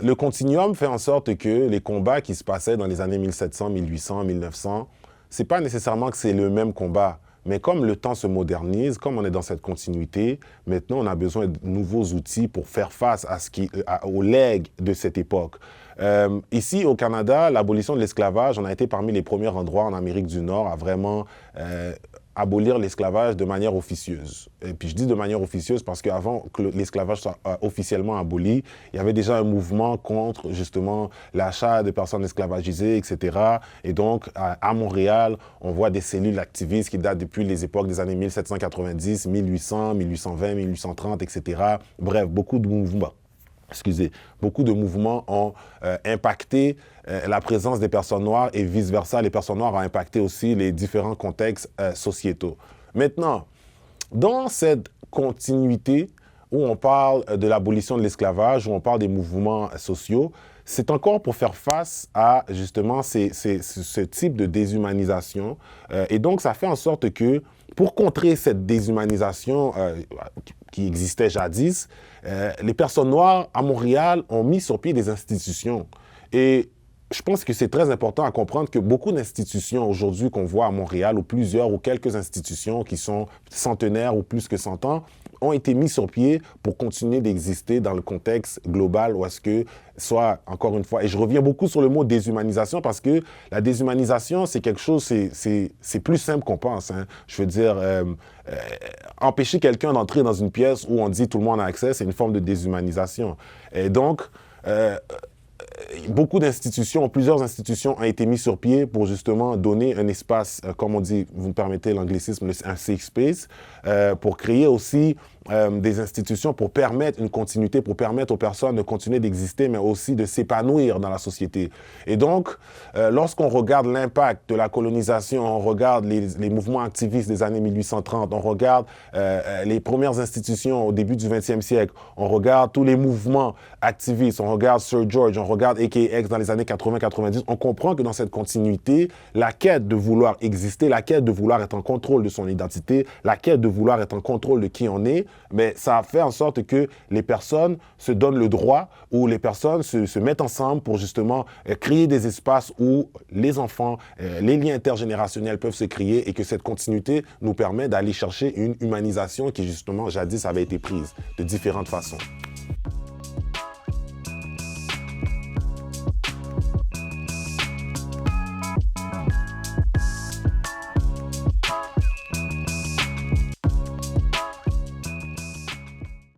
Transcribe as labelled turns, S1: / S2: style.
S1: le continuum fait en sorte que les combats qui se passaient dans les années 1700, 1800, 1900, c'est pas nécessairement que c'est le même combat. Mais comme le temps se modernise, comme on est dans cette continuité, maintenant on a besoin de nouveaux outils pour faire face aux legs de cette époque. Ici au Canada, l'abolition de l'esclavage, on a été parmi les premiers endroits en Amérique du Nord à vraiment abolir l'esclavage de manière officieuse. Et puis je dis de manière officieuse parce qu'avant que l'esclavage soit officiellement aboli, il y avait déjà un mouvement contre justement l'achat de personnes esclavagisées, etc. Et donc à Montréal, on voit des cellules activistes qui datent depuis les époques des années 1790, 1800, 1820, 1830, etc. Bref, beaucoup de mouvements. Beaucoup de mouvements ont impacté la présence des personnes noires et vice-versa. Les personnes noires ont impacté aussi les différents contextes sociétaux. Maintenant, dans cette continuité où on parle de l'abolition de l'esclavage, où on parle des mouvements sociaux, c'est encore pour faire face à justement ce type de déshumanisation. Et donc, ça fait en sorte que pour contrer cette déshumanisation qui existait jadis, les personnes noires à Montréal ont mis sur pied des institutions. Et je pense que c'est très important à comprendre que beaucoup d'institutions aujourd'hui qu'on voit à Montréal, ou plusieurs ou quelques institutions qui sont centenaires ou plus que 100 ans, ont été mis sur pied pour continuer d'exister dans le contexte global où est-ce que, soit, encore une fois, et je reviens beaucoup sur le mot déshumanisation parce que la déshumanisation, c'est quelque chose, c'est plus simple qu'on pense. Hein. Je veux dire, empêcher quelqu'un d'entrer dans une pièce où on dit tout le monde a accès, c'est une forme de déshumanisation. Et donc, beaucoup d'institutions, plusieurs institutions ont été mises sur pied pour justement donner un espace, comme on dit, vous me permettez l'anglicisme, un safe space, pour créer aussi des institutions pour permettre une continuité, pour permettre aux personnes de continuer d'exister, mais aussi de s'épanouir dans la société. Et donc, lorsqu'on regarde l'impact de la colonisation, on regarde les mouvements activistes des années 1830, on regarde les premières institutions au début du 20e siècle, on regarde tous les mouvements activistes, on regarde Sir George, on regarde AKX dans les années 80-90, on comprend que dans cette continuité, la quête de vouloir exister, la quête de vouloir être en contrôle de son identité, la quête de vouloir être en contrôle de qui on est, mais ça a fait en sorte que les personnes se donnent le droit ou les personnes se mettent ensemble pour justement créer des espaces où les enfants, les liens intergénérationnels peuvent se créer et que cette continuité nous permet d'aller chercher une humanisation qui justement jadis avait été prise de différentes façons.